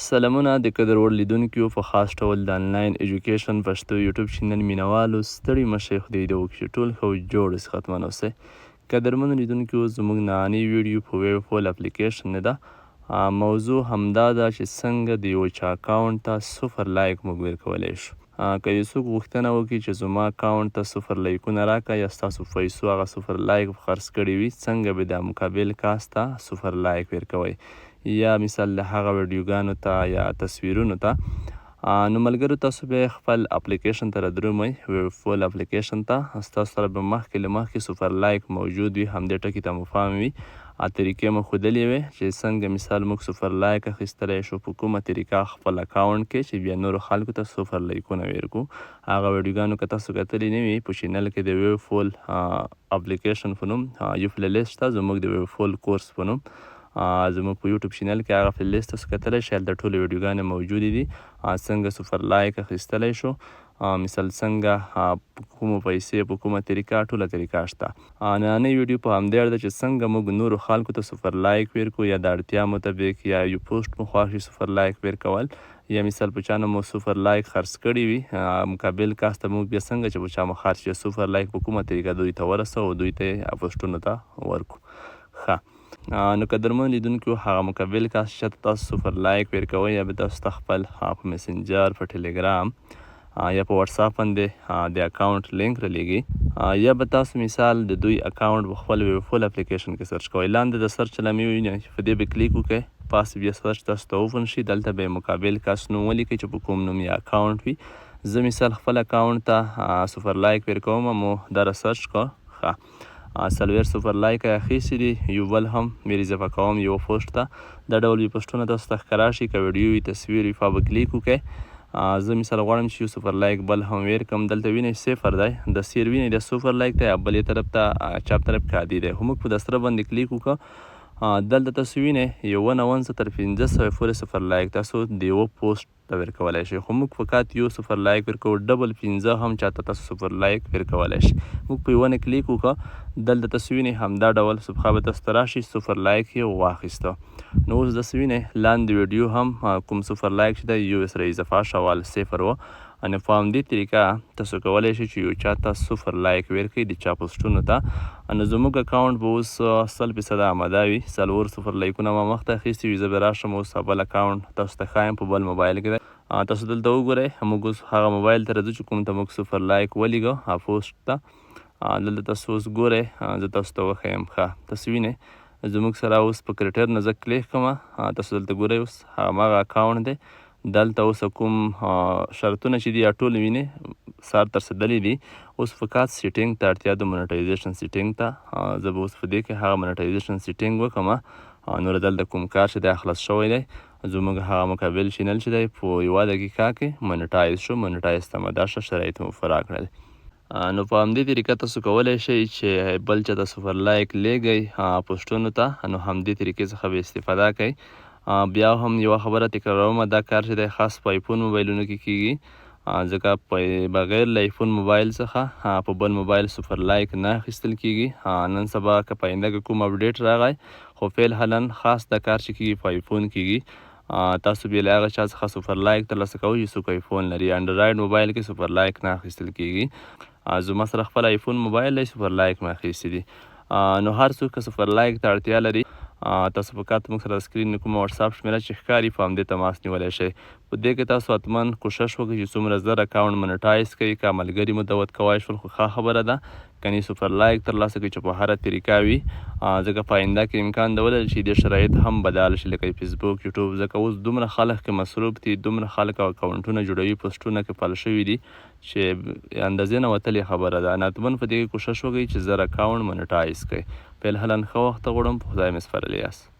سلامونه د قدر وړ لیدونکو په خاص ډول د انلاین ایجوکیشن پښتو یوټیوب چینل مینوالو ستړي مشئ خدای دې وکړي چې ټول ښه جوړ اوسئ ختمن اوسئ. قدرمنو لیدونکو زموږ نننۍ ویډیو په ویب فول اپلیکیشن نه ده. موضوع همدا ده چې څنګه د یو چا اکاونټ ته 0 لایک موږ ورکولی شو. که یو څوک غوښتنه وکړي چې زما اکاونټ ته 0 لایکونه راکړه یا ستاسو پیسو هغه 0 لایک خرڅ کړي وي، څنګه به د مقابل کس ته 0 لایک ورکوئ یا مثال د هغه ویډیوګانو ته یا تصویرونو ته. نو ملګرو تاسو به خپل اپلیکیشن ته درومئ، ویب فول اپلیکیشن ته. ستاسو سره به مخکې له مخکې 0 لایک موجود وي، همدې ټکي ته مو پام وي. طریقې مو ښودلې وې چې څنګه مثال موږ 0 لایک اخیستلی شو په کومه طریقه خپل اکاونټ کې چې بیا نورو خلکو ته 0 لایکونه ورکړو. هغه ویډیوګانو که تاسو کتلې نه وي په چینل کې د ویب فول اپلیکیشن په نوم یو پلی لیست شته، زموږ د ویب فول کورس په نوم زموږ په یوټیوب چینل کې هغه پلی لیست تاسو کتلی شئ، هلته ټولې ویډیوګانې موجودې دي. څنګه 0 لایک اخیستلی شو، مثال څنګه کومو پیسې په کومه طریقه، ټوله طریقه شته. نننۍ ویډیو په همدې اړه ده چې څنګه موږ نورو خلکو ته 0 لایک ورکړو یا د اړتیا مطابق یا یو پوسټ مو خوښ شي 0 لایک ورکول یا مثال په چا نه مو 0 لایک خرڅ کړي وي، مقابل کس ته موږ بیا څنګه چې په چا مو خرڅ شي 0 لایک په کومه طریقه دوی ته ورسوو او دوی ته یې پوسټونو ته ورکړو. ښه نو قدرمن لیدونکو هغه مقابل کس چې تاسو 0 لایک ورکوئ یا به تاسو ته خپل په مسنجر، په ټیلیګرام یا په واتساپ باندې د اکاونټ لینک رالیږي یا به تاسو مثال د دوی اکاونټ په خپل ویب فول اپلیکیشن کې سرچ کوئ. لاندې د سرچ لامل وینئ چې په دې به کلیک وکړئ، پاس بیا سرچ تاسو ته اوپن شي، دلته به مقابل کس نوم ولیکئ چې په کوم نوم یې اکاونټ وي. زه مثال خپل اکاونټ ته 0 لایک ورکوم، مو دا سرچ کړه. ښه 0 لایک یې اخیستي دي. یو بل هم بیا اضافه کوم یو پوسټ ته، دا ډول پوسټونه تاسو ته ښکاره شي، که ویډیو وي، تصویر وي، په به کلیک وکړئ. زه مثال غواړم چې یو 0 لایک بل هم ورکړم، دلته وینئ 0 دی، د سیر وینئ د 0 لایک دی، بلې طرف ته چپ طرف کې عادي دی. خو موږ په د سره باندې کلیک وکړو، دلته تاسو وینئ یو 99 تر 500 پورې 0 لایک تاسو د یوه پوسټ ته ورکولی شئ. خو موږ فقط یو 0 لایک ورکوو، ډبل 50 هم چاته تاسو 0 لایک ورکولی شئ. موږ په یوه نه کلیک وکړو، دلته تاسو وینئ همدا ډول صفحه به تاسو ته راشي، 0 لایک یې واخیسته. نو اوس داسې وینئ لاندې ویډیو هم کوم 0 لایک چې دی یو سره اضافه شوال 0 و. نو په همدې طریقه تاسو کولی شئ چې یو چا ته 0 لایک ورکړئ د چا پوسټونو ته. نو زموږ اکاونټ به اوس 100% آماده وي، 4 لایکونه ما مخته اخیستي وي. زه به راشم اوس بل اکاونټ تاسو ته ښایم په بل موبایل کې دی. تاسو دلته وګورئ، موږ اوس هغه موبایل ته راځو چې کوم ته موږ 0 لایک ولیږو پوسټ ته. دلته تاسو اوس ګورئ، زه تاسو ته وښیم. ښه تاسو وینئ زموږ سره اوس په کرېټر نه زه کلیک کوم، تاسو دلته ګورئ اوس هماغه اکاونټ دی. دلته اوس کوم شرطونه چې دي ټول وینئ سر ترڅدلي دي. اوس فقط سیټینګ ته اړتیا ده، مونیټایزیشن سیټینګ ته. زه به اوس په دې کې هغه مونیټایزیشن سیټینګ وکړم. نور دلته کوم کار چې دی خلاص شوی دی، زموږ هغه مقابل چینل چې دی په یوه دقیقه کې مونیټایز شو، مونیټایز ته آماده شه، شرایط مو پوره کړل. نو په همدې طریقه تاسو کولی شئ چې بل چا ته 0 لایک لیږئ پوسټونو ته. نو همدې طریقې څخه به استفاده کوئ. بیا هم یوه خبره تکراروم، دا کار چې دی خاص په آیفون موبایلونو کې کیږي، ځکه په بغیر له آیفون موبایل څخه په بل موبایل 0 لایک نه اخیستل کیږي. نن سبا که په آینده کې کوم اپډیټ راغی، خو فعلا خاص دا کار چې کیږي په آیفون کیږي. تاسو بیا له هغه چا څخه 0 لایک ترلاسه کوئ چې څوک آیفون لري. انډرایډ موبایل کې 0 لایک نه اخیستل کیږي. زما سره خپل آیفون موبایل دی، 0 لایک مې اخیستي دي. نو هر څوک که 0 لایک ته اړتیا لري، تاسو فقط موږ سره د سکرین کومه واتساپ شمېره چې ښکاري په همدې تماس نیولی شئ. په دې کې تاسو حتما کوشش وکړئ چې څومره زر اکاونټ مونیټایز کړئ. که ملګري مو دعوت کوای شول خو ښه خبره ده، کنې 0 لایک ترلاسه کړئ چې په هره طریقه وي، ځکه په آینده کې امکان د ولري چې دې شرایط هم بدل شي، لکه فیسبوک، یوټیوب. ځکه اوس دومره خلک کې مصروف دي، دومره خلک اکاونټونه جوړوي، پوسټونه کې فال شوي دي چې اندازې نه وتلې خبره ده. نتمن په دې کې کوشش وکړئ چې زر اکاونټ مونیټایز کړئ. فعلا ښه وخت غواړم، په خدای مې سپارلی یاست.